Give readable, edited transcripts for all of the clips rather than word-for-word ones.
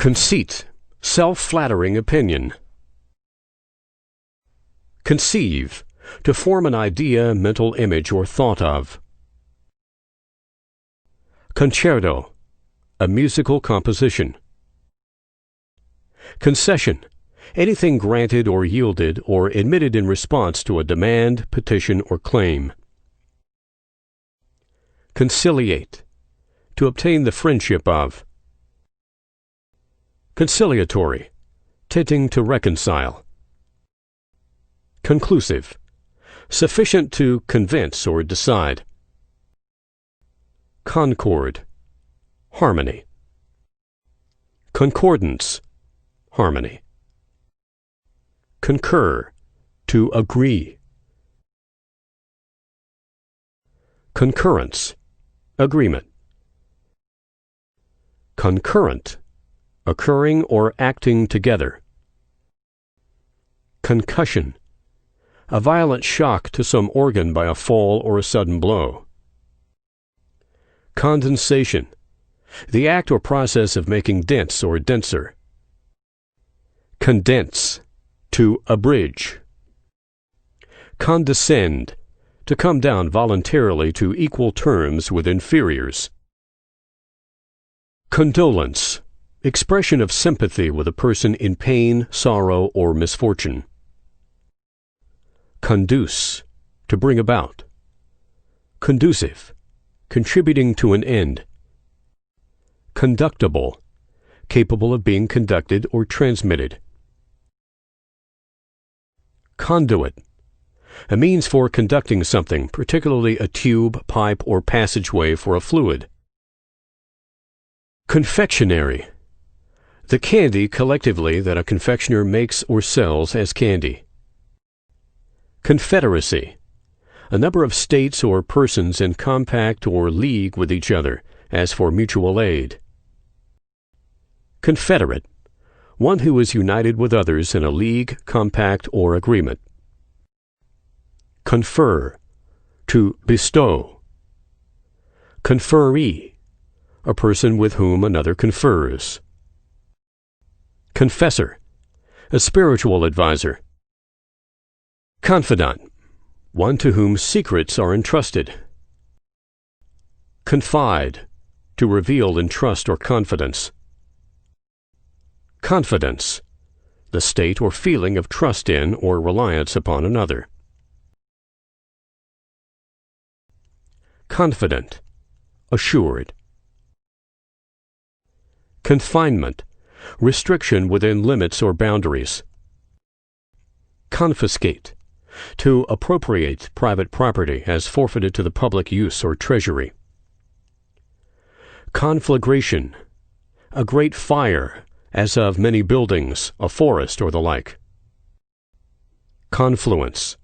Conceit, self-flattering opinion. Conceive, to form an idea, mental image, or thought of. Concerto, a musical composition. Concession, anything granted or yielded or admitted in response to a demand, petition, or claim. Conciliate, to obtain the friendship of. Conciliatory, tending to reconcile. Conclusive, sufficient to convince or decide. Concord, harmony. Concordance, harmony. Concur, to agree. Concurrence, agreement. Concurrent, occurring or acting together. Concussion, a violent shock to some organ by a fall or a sudden blow. Condensation, the act or process of making dense or denser. Condense, to abridge. Condescend, to come down voluntarily to equal terms with inferiors. Condolence, expression of sympathy with a person in pain, sorrow, or misfortune. Conduce, to bring about. Conducive, contributing to an end. Conductible, capable of being conducted or transmitted. Conduit, a means for conducting something, particularly a tube, pipe, or passageway for a fluid. Confectionery, the candy collectively that a confectioner makes or sells as candy. Confederacy, a number of states or persons in compact or league with each other, as for mutual aid. Confederate, one who is united with others in a league, compact, or agreement. Confer, to bestow. Conferee, a person with whom another confers. Confessor, a spiritual advisor. Confidant, one to whom secrets are entrusted. Confide, to reveal in trust or confidence. Confidence, the state or feeling of trust in or reliance upon another. Confident, assured. Confinement, restriction within limits or boundaries. Confiscate, to appropriate private property as forfeited to the public use or treasury. Conflagration, a great fire, as of many buildings, a forest, or the like. Confluence,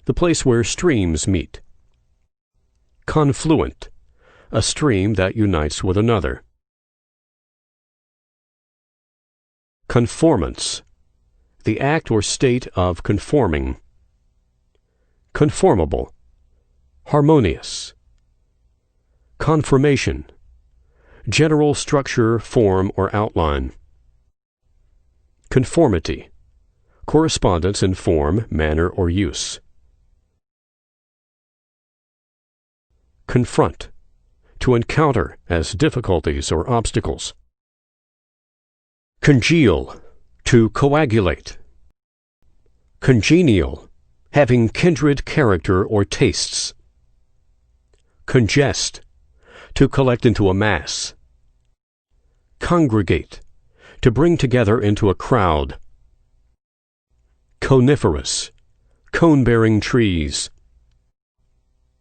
the place where streams meet. Confluent, a stream that unites with another. Conformance, the act or state of conforming. Conformable, harmonious. Conformation, general structure, form, or outline. Conformity, correspondence in form, manner, or use. Confront, to encounter as difficulties or obstacles. Congeal, to coagulate. Congenial, having kindred character or tastes. Congest, to collect into a mass. Congregate, to bring together into a crowd. Coniferous, cone-bearing trees.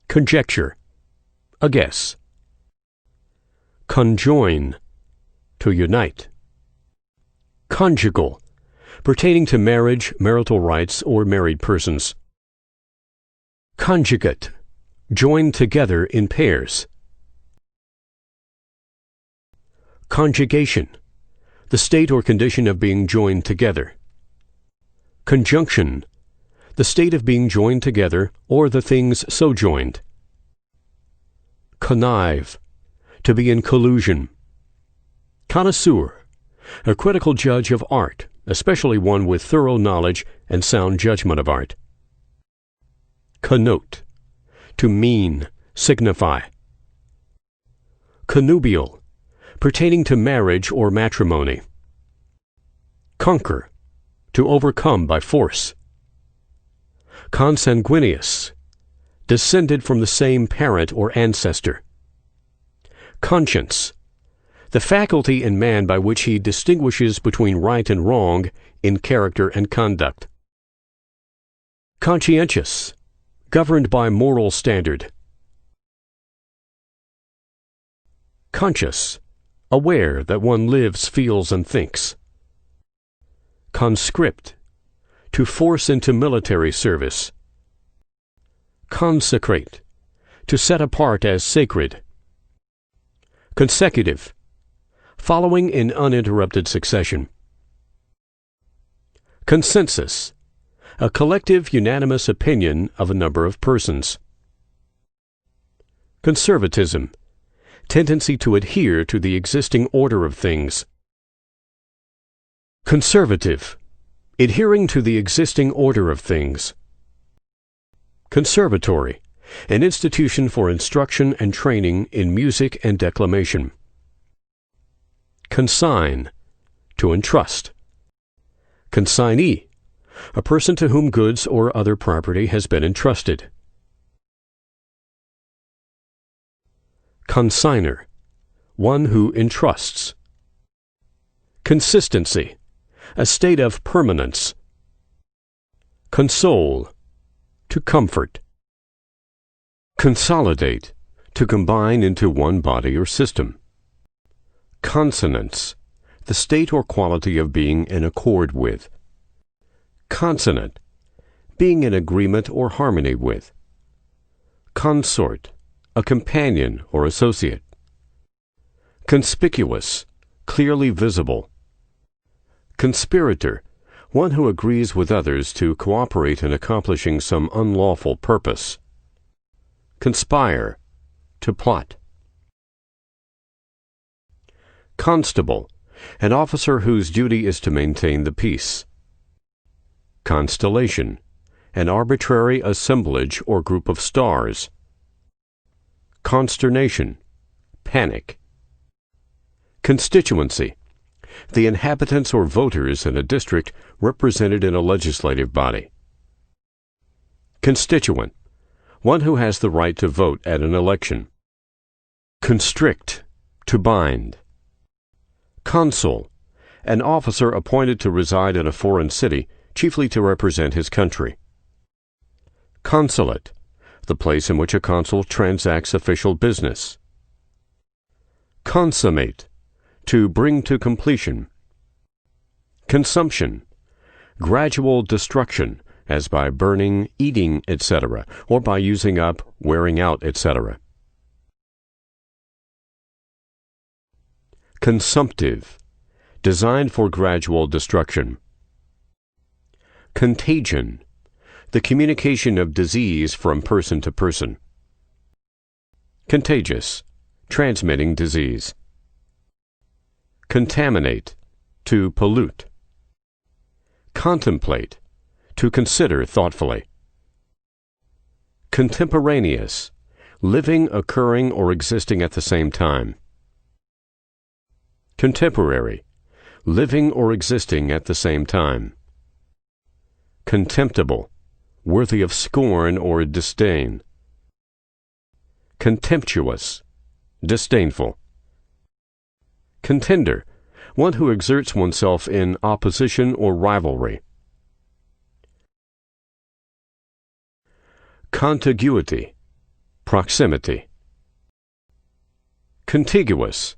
Conjecture, a guess. Conjoin, to unite. Conjugal, pertaining to marriage, marital rights, or married persons. Conjugate, joined together in pairs. Conjugation, the state or condition of being joined together. Conjunction, the state of being joined together or the things so joined. Connive, to be in collusion. Connoisseur, a critical judge of art, especially one with thorough knowledge and sound judgment of art. Connote, to mean, signify. Connubial, pertaining to marriage or matrimony. Conquer, to overcome by force. Consanguineous, descended from the same parent or ancestor. Conscience, the faculty in man by which he distinguishes between right and wrong in character and conduct. Conscientious, governed by moral standard. Conscious, aware that one lives, feels, and thinks. Conscript, to force into military service. Consecrate, to set apart as sacred. Consecutive, following in uninterrupted succession. Consensus, a collective unanimous opinion of a number of persons. Conservatism, tendency to adhere to the existing order of things. Conservative, adhering to the existing order of things. Conservatory, an institution for instruction and training in music and declamation. Consign, to entrust. Consignee, a person to whom goods or other property has been entrusted. Consigner, one who entrusts. Consistency, a state of permanence. Console, to comfort. Consolidate, to combine into one body or system. Consonance, the state or quality of being in accord with. Consonant, being in agreement or harmony with. Consort, a companion or associate. Conspicuous, clearly visible. Conspirator, one who agrees with others to cooperate in accomplishing some unlawful purpose. Conspire, to plot. Constable, an officer whose duty is to maintain the peace. Constellation, an arbitrary assemblage or group of stars. Consternation, panic. Constituency, the inhabitants or voters in a district represented in a legislative body. Constituent, one who has the right to vote at an election. Constrict, to bind. Consul, an officer appointed to reside in a foreign city, chiefly to represent his country. Consulate, the place in which a consul transacts official business. Consummate, to bring to completion. Consumption, gradual destruction, as by burning, eating, etc., or by using up, wearing out, etc. Consumptive, designed for gradual destruction. Contagion, the communication of disease from person to person. Contagious, transmitting disease. Contaminate, to pollute. Contemplate, to consider thoughtfully. Contemporaneous, living, occurring, or existing at the same time. Contemporary, living or existing at the same time. Contemptible, worthy of scorn or disdain. Contemptuous, disdainful. Contender, one who exerts oneself in opposition or rivalry. Contiguity, proximity. Contiguous,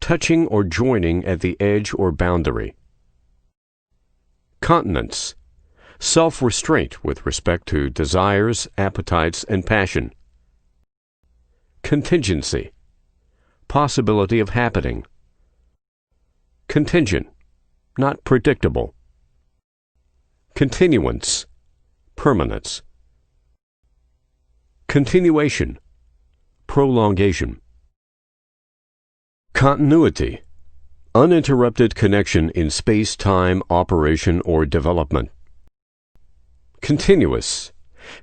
touching or joining at the edge or boundary. Continence, self-restraint with respect to desires, appetites, and passion. Contingency, possibility of happening. Contingent, not predictable. Continuance, permanence. Continuation, prolongation. Continuity, Uninterrupted connection in space-time operation or development. Continuous.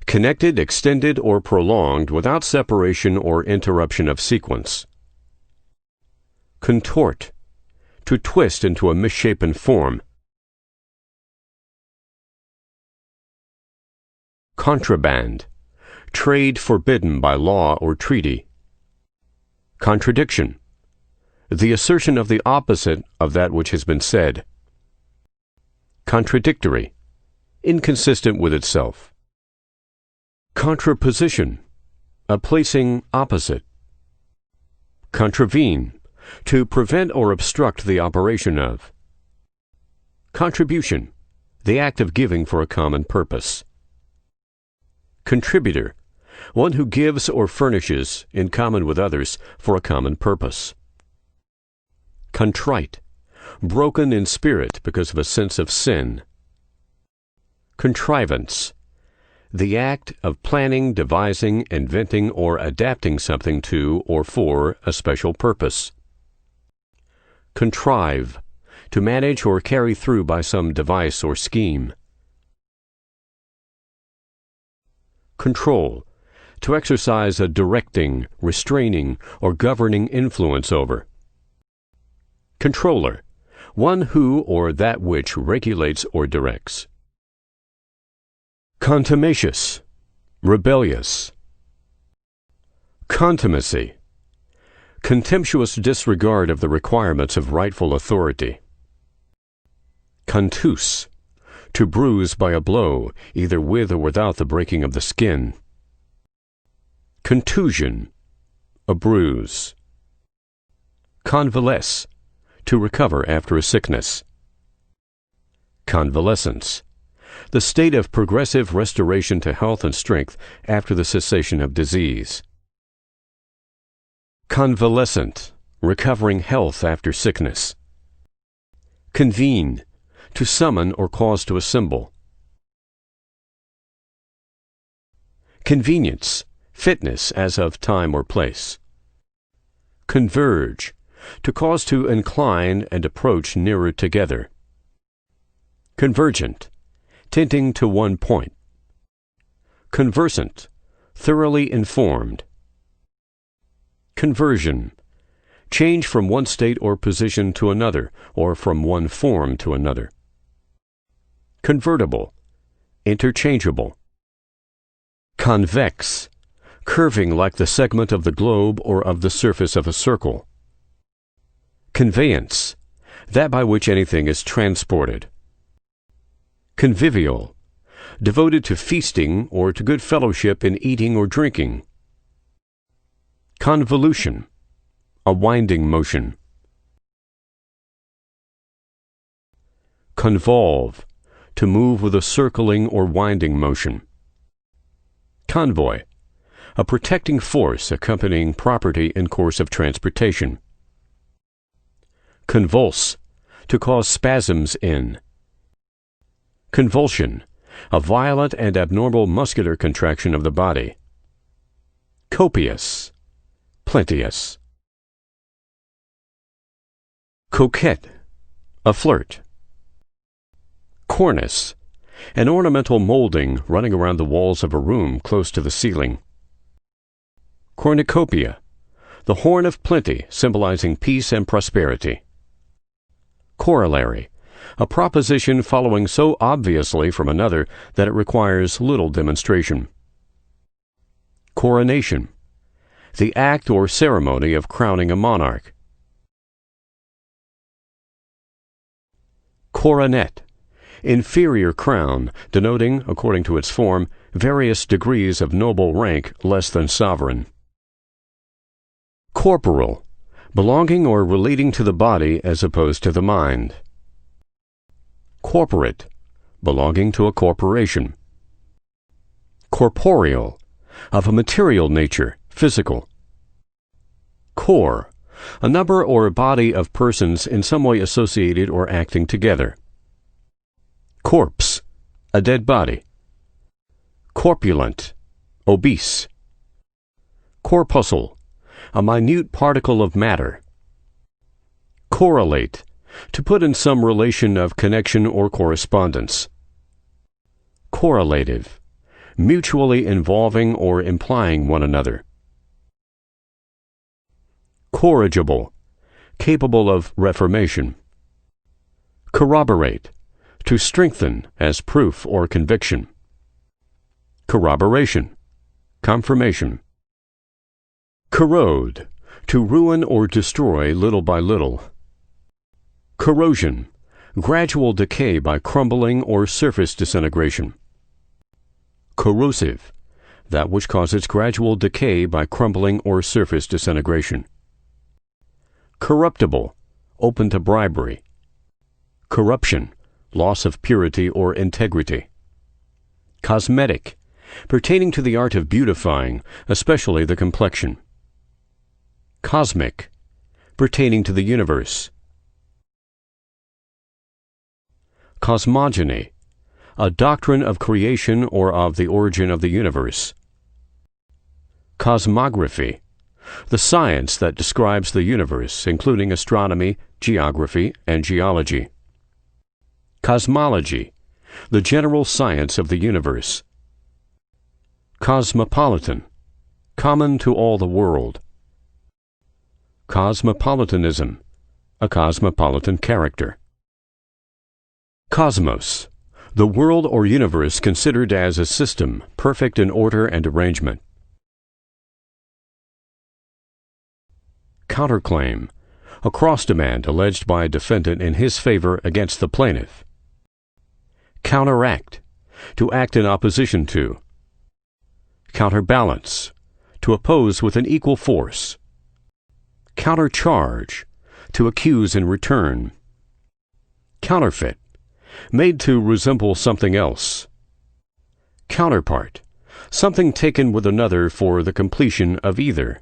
Connected, extended, or prolonged without separation or interruption of sequence. Contort. To twist into a misshapen form. Contraband. Trade forbidden by law or treaty. Contradiction. The assertion of the opposite of that which has been said. Contradictory. Inconsistent with itself. Contraposition. A placing opposite. Contravene. To prevent or obstruct the operation of. Contribution. The act of giving for a common purpose. Contributor. One who gives or furnishes, in common with others, for a common purpose. Contrite. Broken in spirit because of a sense of sin. Contrivance. The act of planning, devising, inventing, or adapting something to or for a special purpose. Contrive. To manage or carry through by some device or scheme. Control. To exercise a directing, restraining, or governing influence over. Controller. One who or that which regulates or directs. Contumacious. Rebellious. Contumacy. Contemptuous disregard of the requirements of rightful authority. Contuse. To bruise by a blow, either with or without the breaking of the skin. Contusion. A bruise. Convalesce. To recover after a sickness. Convalescence. The state of progressive restoration to health and strength after the cessation of disease. Convalescent. Recovering health after sickness. Convene. To summon or cause to assemble. Convenience. Fitness as of time or place. Converge. To cause to incline and approach nearer together. Convergent. Tending to one point. Conversant. Thoroughly informed. Conversion. Change from one state or position to another, or from one form to another. Convertible. Interchangeable. Convex. Curving like the segment of the globe or of the surface of a circle. Conveyance. That by which anything is transported. Convivial. Devoted to feasting or to good fellowship in eating or drinking. Convolution. A winding motion. Convolve. To move with a circling or winding motion. Convoy. A protecting force accompanying property in course of transportation. Convulse. To cause spasms in. Convulsion. A violent and abnormal muscular contraction of the body. Copious. Plenteous. Coquette. A flirt. Cornice. An ornamental molding running around the walls of a room close to the ceiling. Cornucopia. The horn of plenty, symbolizing peace and prosperity. Corollary. A proposition following so obviously from another that it requires little demonstration. Coronation. The act or ceremony of crowning a monarch. Coronet. Inferior crown, denoting, according to its form, various degrees of noble rank less than sovereign. Corporal. Belonging or relating to the body as opposed to the mind. Corporate. Belonging to a corporation. Corporeal. Of a material nature, physical. Corps. A number or a body of persons in some way associated or acting together. Corpse. A dead body. Corpulent. Obese. Corpuscle. A minute particle of matter. Correlate, to put in some relation of connection or correspondence. Correlative, mutually involving or implying one another. Corrigible, capable of reformation. Corroborate, to strengthen as proof or conviction. Corroboration, confirmation. Corrode, to ruin or destroy little by little. Corrosion, gradual decay by crumbling or surface disintegration. Corrosive, that which causes gradual decay by crumbling or surface disintegration. Corruptible, open to bribery. Corruption, loss of purity or integrity. Cosmetic, pertaining to the art of beautifying, especially the complexion. Cosmic, pertaining to the universe. Cosmogony, a doctrine of creation or of the origin of the universe. Cosmography, the science that describes the universe, including astronomy, geography, and geology. Cosmology, the general science of the universe. Cosmopolitan, common to all the world. Cosmopolitanism, a cosmopolitan character. Cosmos, the world or universe considered as a system, perfect in order and arrangement. Counterclaim, a cross-demand alleged by a defendant in his favor against the plaintiff. Counteract, to act in opposition to. Counterbalance, to oppose with an equal force. Countercharge, to accuse in return. Counterfeit, made to resemble something else. Counterpart, something taken with another for the completion of either.